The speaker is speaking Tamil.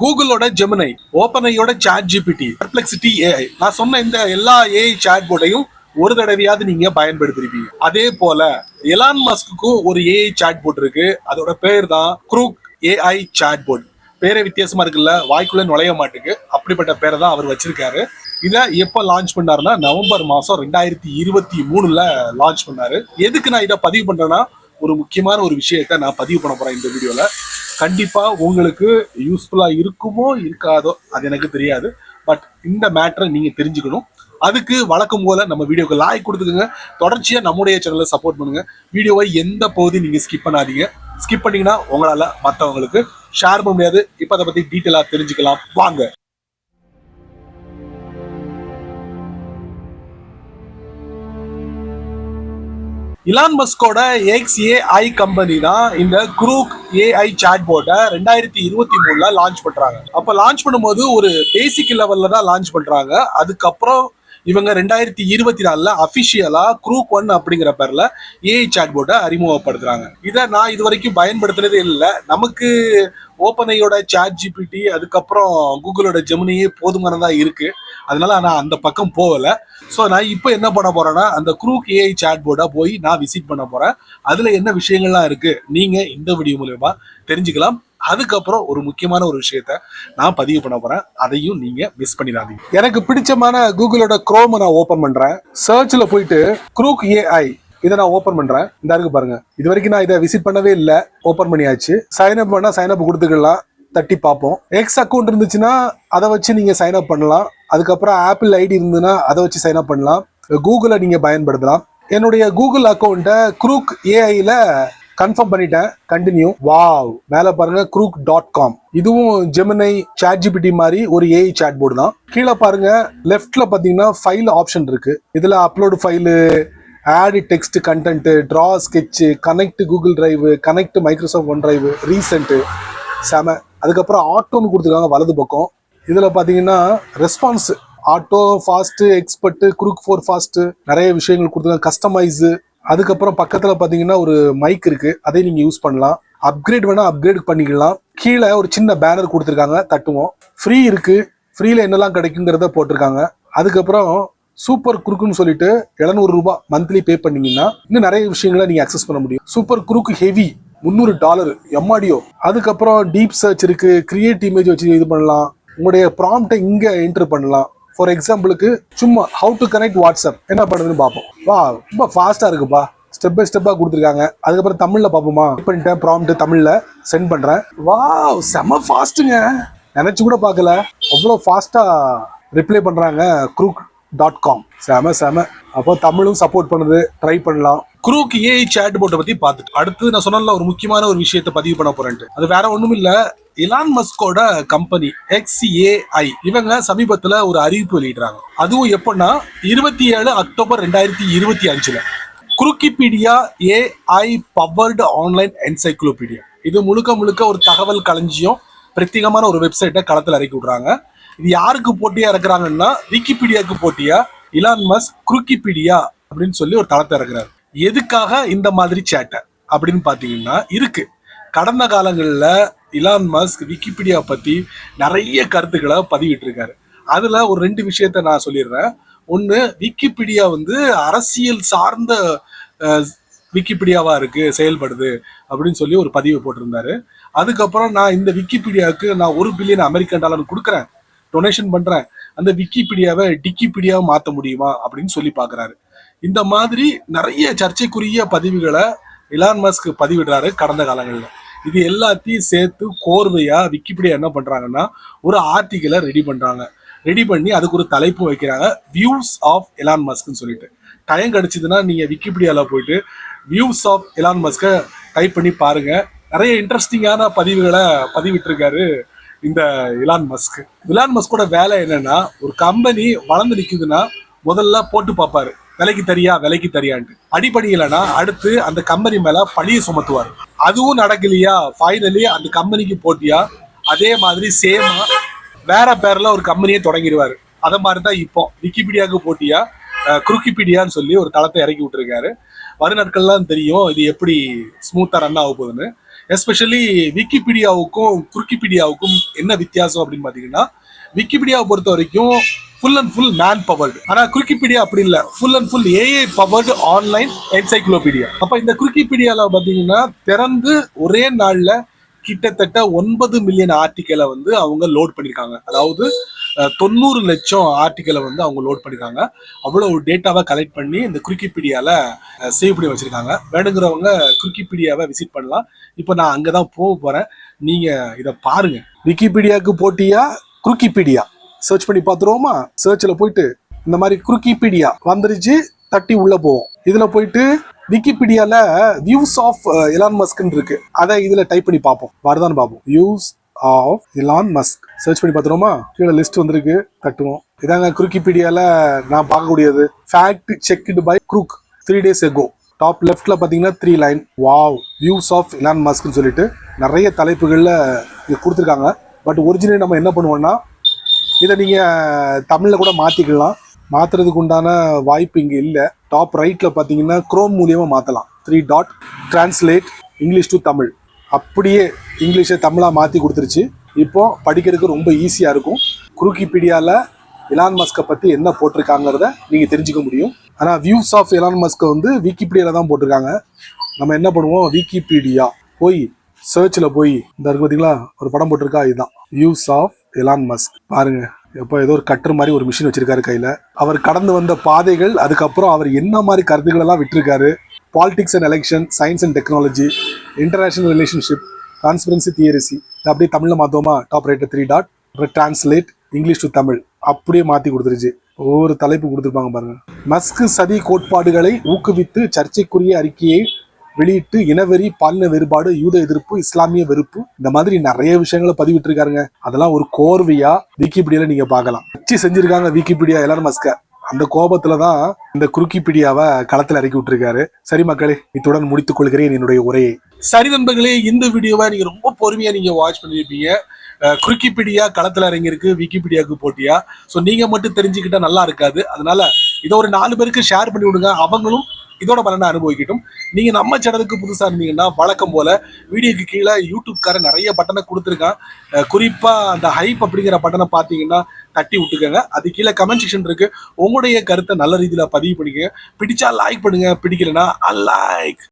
கூகுளோட ஜெமினை, ஓப்பனையோட சாட் ஜிபிடி, பெர்ப்ளெக்சிட்டி ஏஐ. நான் சொன்ன இந்த எல்லா ஏஐ சாட் போர்டையும் ஒரு தடவையாவது நீங்க பயன்படுத்திருப்பீங்க. அதே போல எலான் மஸ்க்கு ஒரு ஏஐ சாட் போர்ட் இருக்கு. அதோட பேர் தான் க்ரூக் ஏஐ சாட் போர்ட். பேரே வித்தியாசமா இருக்குல்ல, வாய்க்குள்ள நுழைய மாட்டுக்கு. அப்படிப்பட்ட பேரை தான் அவர் வச்சிருக்காரு. இதை எப்ப லான்ச் பண்ணாருன்னா நவம்பர் மாசம் 2023 லான்ச் பண்ணாரு. எதுக்கு நான் இதை பதிவு பண்றேன்னா, ஒரு முக்கியமான ஒரு விஷயத்த நான் பதிவு பண்ண போறேன் இந்த வீடியோல. கண்டிப்பா உங்களுக்கு யூஸ்ஃபுல்லா இருக்குமோ இருக்காதோ அது எனக்கு தெரியாது. பட் இந்த மேட்டரை நீங்க தெரிஞ்சுக்கணும். அதுக்கு வழக்கம் போல நம்ம வீடியோக்கு லைக் கொடுத்துக்கோங்க. தொடர்ச்சியா நம்முடைய சேனலை சப்போர்ட் பண்ணுங்க. வீடியோவை எந்த பகுதி நீங்க ஸ்கிப் பண்ணாதீங்க. ஸ்கிப் பண்ணீங்கன்னா உங்களால மற்றவங்களுக்கு ஷேர் பண்ண முடியாது. இப்ப அதை பத்தி டீட்டெயிலா தெரிஞ்சுக்கலாம் வாங்க. இலான் மஸ்கோட XAI கம்பெனி தான் இந்த க்ரூக் ஏஐ சாட் போர்ட்டை 2023 லான்ச் பண்றாங்க. அப்ப லான்ச் பண்ணும்போது ஒரு பேசிக் லெவல்ல தான் லான்ச் பண்றாங்க. அதுக்கப்புறம் இவங்க 2024 அபிஷியலா க்ரூக் 1 அப்படிங்கிற பேர்ல ஏஐ சாட் போர்ட்டை அறிமுகப்படுத்துறாங்க. இதை நான் இது வரைக்கும் பயன்படுத்தினதே இல்லை. நமக்கு ஓப்பனையோட சாட் ஜிபிடி, அதுக்கப்புறம் கூகுளோட ஜெமினியே போதுமானதா இருக்கு. அதனால நான் அந்த பக்கம் போகல. ஸோ நான் இப்போ என்ன பண்ண போறேன்னா, அந்த க்ரூக் ஏஐ சாட் போர்டை போய் நான் விசிட் பண்ண போறேன். அதுல என்ன விஷயங்கள்லாம் இருக்கு நீங்க இந்த வீடியோ மூலமா தெரிஞ்சுக்கலாம். அதுக்கப்புறம் ஒரு முக்கியமான ஒரு விஷயத்த நான் பதிவு பண்ண போறேன். அதையும் நீங்க மிஸ் பண்ணிடாதீங்க. எனக்கு பிடிச்சமான கூகுளோட குரோமை நான் ஓபன் பண்றேன். சர்ச்ல போயிட்டு க்ரூக் ஏஐ இதை நான் ஓபன் பண்றேன். இந்த இருக்கு பாருங்க. இது வரைக்கும் நான் இதை விசிட் பண்ணவே இல்லை. ஓபன் பண்ணியாச்சு. சைன் அப் பண்ணா சைன் அப் கொடுத்துக்கலாம். தட்டி பார்ப்போம். எக்ஸ் அக்கௌண்ட் இருந்துச்சுன்னா அதை வச்சு நீங்க சைன் அப் பண்ணலாம். அதுக்கப்புறம் ஆப்பிள் ஐடி இருந்ததுன்னா அதை வச்சு சைன் அப் பண்ணலாம். கூகுளை நீங்க பயன்படுத்தலாம். என்னுடைய கூகுள் அக்கௌண்ட்டை க்ரூக் ஏஐல கன்ஃபார்ம் பண்ணிட்டேன். கண்டினியூ. வாவ், மேல பாருங்க க்ரூக்.com. இதுவும் ஜெமினை சாட் ஜிபிடி மாதிரி ஒரு ஏஐ சாட் போர்டு தான். கீழே பாருங்க லெஃப்ட்ல பாத்தீங்கன்னா ஃபைல் ஆப்ஷன் இருக்கு. இதுல upload file, add text content, draw sketch, connect Google drive, connect Microsoft one drive, recent, செம. அதுக்கப்புறம் ஆட்டோன்னு கொடுத்துருக்காங்க வலது பக்கம். இதுல பாத்தீங்கன்னா response auto, fast, expert, Grok 4 fast, நிறைய விஷயங்கள் கொடுத்துருக்காங்க. கஸ்டமைஸ். அதுக்கப்புறம் பக்கத்துல பாத்தீங்கன்னா ஒரு மைக் இருக்கு. அதை நீங்க யூஸ் பண்ணலாம். அப்கிரேட் வேணா அப்கிரேட் பண்ணிக்கலாம். கீழே ஒரு சின்ன பேனர் கொடுத்துருக்காங்க, தட்டுவோம். ஃப்ரீ இருக்கு. ஃப்ரீல என்னெல்லாம் கிடைக்குங்கிறத போட்டிருக்காங்க. அதுக்கப்புறம் சூப்பர் குரூக்னு சொல்லிட்டு 700 ரூபாய் மந்த்லி பே பண்ணீங்கன்னா இன்னும் நிறைய விஷயங்களை நீங்க அக்சஸ் பண்ண முடியும். Super crook heavy $300 எம்ஆடியோ. அதுக்கப்புறம் டீப் சர்ச் இருக்கு. கிரியேட் இமேஜ் வச்சு இது பண்ணலாம். உங்களுடைய ப்ராம்ப்டை இங்க என்டர் பண்ணலாம். ஃபார் எக்ஸாம்பிளுக்கு சும்மா ஹவு டு கனெக்ட் வாட்ஸ்அப் என்ன பண்ணுறதுன்னு பார்ப்போம். வா, ரொம்ப ஃபாஸ்டா இருக்குப்பா. ஸ்டெப் பை ஸ்டெப்பா கொடுத்துருக்காங்க. அதுக்கப்புறம் தமிழ்ல பார்ப்போமா. பண்ணிட்டேன். ப்ராம்ப்ட் தமிழ்ல சென்ட் பண்றேன். வா, செம ஃபாஸ்ட்டுங்க. நினைச்சு கூட பார்க்கல அவ்வளோ ஃபாஸ்டா ரிப்ளை பண்றாங்க க்ரூக்.com. செம செம. அப்போ தமிழும் சப்போர்ட் பண்ணுது. ட்ரை பண்ணலாம். க்ரூக் ஏஐ சாட் போர்ட்டை பத்தி பார்த்துட்டு அடுத்து நான் சொன்ன ஒரு முக்கியமான ஒரு விஷயத்தை பதிவு பண்ண போறேன்ட்டு. அது வேற ஒண்ணும் இல்ல, இலான் மஸ்கோட கம்பெனி XAI இவங்க சமீபத்துல ஒரு அறிவிப்பு வெளியிடுறாங்க. அதுவும் எப்படின்னா 27 October 2025 Grokipedia AI powered online encyclopedia. இது முழுக்க முழுக்க ஒரு தகவல் களஞ்சியம், பிரத்யேகமான ஒரு வெப்சைட்டை களத்தில் இறக்கி விடுறாங்க. இது யாருக்கு போட்டியா இறக்குறாங்கன்னா, விக்கிபீடியாவுக்கு போட்டியா இலான் மஸ்க் குருக்கிபீடியா அப்படின்னு சொல்லி ஒரு தளத்தை இறக்குறாரு. எதுக்காக இந்த மாதிரி சேட்டை அப்படின்னு பாத்தீங்கன்னா இருக்கு. கடந்த காலங்களில் இலான் மஸ்க் விக்கிபீடியா பத்தி நிறைய கருத்துக்களை பதிவிட்டு இருக்காரு. அதுல ஒரு 2 விஷயத்த நான் சொல்லிடுறேன். ஒண்ணு, விக்கிபீடியா அரசியல் சார்ந்த விக்கிபீடியாவா இருக்கு, செயல்படுது அப்படின்னு சொல்லி ஒரு பதிவு போட்டிருந்தாரு. அதுக்கப்புறம் நான் இந்த விக்கிபீடியாவுக்கு நான் $1 பில்லியன் அமெரிக்கன் டாலர் கொடுக்குறேன், டொனேஷன் பண்றேன், அந்த விக்கிபீடியாவை டிக்கிபீடியாவை மாற்ற முடியுமா அப்படின்னு சொல்லி பாக்குறாரு. இந்த மாதிரி நிறைய சர்ச்சைக்குரிய பதிவுகளை இலான் மஸ்க் பதிவிடுறாரு கடந்த காலங்களில். இது எல்லாத்தையும் சேர்த்து கோர்வையா விக்கிபீடியா என்ன பண்றாங்கன்னா ஒரு ஆர்டிகிளை ரெடி பண்றாங்க. ரெடி பண்ணி அதுக்கு ஒரு தலைப்பு வைக்கிறாங்க, வியூஸ் ஆஃப் எலான் மஸ்க்னு சொல்லிட்டு. டைம் கிடைச்சதுன்னா நீங்க விக்கிபீடியால போயிட்டு வியூஸ் ஆஃப் எலான் மஸ்கை டைப் பண்ணி பாருங்க. நிறைய இன்ட்ரெஸ்டிங்கான பதிவுகளை பதிவிட்டு இருக்காரு இந்த இலான் மஸ்க். இலான் மஸ்கோட வேலை என்னன்னா, ஒரு கம்பெனி வளர்ந்து நிக்குதுன்னா முதல்ல போட்டு பார்ப்பாரு, விலைக்கு தரியான்ட்டு. அடிப்படையிலனா அடுத்து அந்த கம்பெனி மேல பழியை சுமத்துவார். அதுவும் நடக்கலையா, ஃபைனலி அந்த கம்பெனிக்கு போட்டியா அதே மாதிரி சேமா வேற பேர்ல ஒரு கம்பெனியை தொடங்கிடுவாரு. அத மாதிரிதான் இப்போ விக்கிபீடியாவுக்கு போட்டியா குருக்கிபீடியான்னு சொல்லி ஒரு தளத்தை இறக்கி விட்டுருக்காரு. வரும் நாட்கள்லாம் தெரியும் இது எப்படி ஸ்மூத்தா ரன் ஆக போகுதுன்னு. எஸ்பெஷலி விக்கிபீடியாவுக்கும் குருக்கிபீடியாவுக்கும் என்ன வித்தியாசம் அப்படின்னு பாத்தீங்கன்னா, விக்கிபீடியாவை பொறுத்த வரைக்கும் full and full man powered. ஆனா குருக்கிபீடியா அப்படி இல்ல, full and full AI powered online encyclopedia. அப்ப இந்த குருக்கிபீடியால பாத்தீங்கன்னா திறந்து ஒரே நாள்ல கிட்டத்தட்ட 9 மில்லியன் ஆர்டிக்கலை வந்து அவங்க லோட் பண்ணிருக்காங்க. அதாவது 90 லட்சம் ஆர்டிக்கலை வந்து அவங்க லோட் பண்ணிருக்காங்க. அவ்வளவு டேட்டாவை கலெக்ட் பண்ணி இந்த குருக்கிபீடியால சேவ் பண்ணி வச்சிருக்காங்க. வேணுங்கிறவங்க குருக்கிபீடியாவை விசிட் பண்ணலாம். இப்போ நான் அங்கதான் போக போறேன், நீங்க இதை பாருங்க. விக்கிபீடியாவுக்கு போட்டியா குருக்கிபீடியா சர்ச் பண்ணி பார்த்துருவோமா? சர்ச்ல போயிட்டு இந்த மாதிரி குருக்கிபீடியா வந்துருச்சு, தட்டி உள்ள போவோம். இதுல போயிட்டு விக்கிபீடியால வியூஸ் ஆஃப் எலான் மஸ்க்னு இருக்கு, அதை இதுல டைப் பண்ணி பார்ப்போம். வருதான்னு பார்ப்போம். Views of Elon Musk search பண்ணி பார்த்துருவோமா? கீழே லிஸ்ட் வந்திருக்கு, தட்டுவோம். இதாங்க குருக்கிபீடியால நான் பார்க்கக்கூடியது. Fact checked by Grok 3 days ago. Top லெஃப்ட்ல பாத்தீங்கன்னா 3 line. Wow, views of Elon மஸ்க்னு சொல்லிட்டு நிறைய தலைப்புகள்ல இது கொடுத்துருக்காங்க. பட் ஒரிஜினல் நம்ம என்ன பண்ணுவோம்னா, இதை நீங்கள் தமிழில் கூட மாற்றிக்கலாம். மாற்றுறதுக்கு உண்டான வாய்ப்பு இங்கே இல்லை. டாப் ரைட்டில் பார்த்தீங்கன்னா குரோம் மூலியமாக மாற்றலாம். 3 dot translate English to Tamil. அப்படியே இங்கிலீஷை தமிழாக மாற்றி கொடுத்துருச்சு. இப்போ படிக்கிறதுக்கு ரொம்ப ஈஸியாக இருக்கும். குருக்கிபீடியாவில் எலான் மஸ்கை பற்றி என்ன போட்டிருக்காங்கிறத நீங்கள் தெரிஞ்சுக்க முடியும். ஆனால் வியூஸ் ஆஃப் எலான் மஸ்கை வந்து விக்கிபீடியாவில் தான் போட்டிருக்காங்க. நம்ம என்ன பண்ணுவோம், விக்கிபீடியா போய் சர்ச்சில் போய் இந்த இருக்கு பார்த்தீங்களா, ஒரு படம் போட்டிருக்கா, இதுதான் வியூஸ் ஆஃப் எலான் மஸ்க். பாருங்க, எப்போ ஏதோ ஒரு கட்டுற மாதிரி ஒரு மிஷின் வச்சிருக்காரு கையில. அவர் கடந்து வந்த பாதைகள், அதுக்கப்புறம் அவர் என்ன மாதிரி கருத்துக்கள் எல்லாம் விட்டுருக்காரு. Politics and election, science and technology, international relationship, conspiracy theories. அப்படியே தமிழில் மாத்தோமா? Top right 3 dot translate English to Tamil. அப்படியே மாற்றி கொடுத்துருச்சு. ஒவ்வொரு தலைப்பு கொடுத்துருப்பாங்க பாருங்க. மஸ்க் சதி கோட்பாடுகளை ஊக்குவித்து சர்ச்சைக்குரிய அறிக்கையை வெளியிட்டு இனவெறி, பாலின வேறுபாடு, யூத எதிர்ப்பு, இஸ்லாமிய வெறுப்பு, இந்த மாதிரி நிறைய விஷயங்களை பதிவிட்டு இருக்காருங்க. அதெல்லாம் ஒரு கோர்வையா விக்கிபீடியால நீங்க பார்க்கலாம். வச்சு செஞ்சிருக்காங்க விக்கிபீடியா எலான் மஸ்க. அந்த கோபத்துலதான் இந்த குருக்கிபீடியாவை களத்துல இறக்கி விட்டுருக்காரு. சரி மக்களே, இத்துடன் முடித்துக் கொள்கிறேன் என்னுடைய உரையை. சரி நண்பர்களே, இந்த வீடியோவை நீங்க ரொம்ப பொறுமையா நீங்க வாட்ச் பண்ணிருப்பீங்க. குருக்கிபீடியா களத்துல இறங்கியிருக்கு விக்கிபீடியாவுக்கு போட்டியா. ஸோ நீங்க மட்டும் தெரிஞ்சுக்கிட்டா நல்லா இருக்காது. அதனால இதை ஒரு 4 பேருக்கு ஷேர் பண்ணி விடுங்க, அவங்களும் இதோட பலனை அனுபவிக்கட்டும். நீங்க நம்ம சேனலுக்கு புதுசா இருந்தீங்கன்னா வழக்கம் போல வீடியோக்கு கீழே யூடியூப்கார நிறைய பட்டனை கொடுத்துருக்கான். குறிப்பா அந்த ஹைப் அப்படிங்கிற பட்டனை பார்த்தீங்கன்னா தட்டி விட்டுக்கோங்க. அது கீழே கமெண்ட் செக்ஷன் இருக்கு. உங்களுடைய கருத்தை நல்ல ரீதியில பதிவு பண்ணிக்கங்க. பிடிச்சா லைக் பண்ணுங்க, பிடிக்கலன்னா அன்லைக்.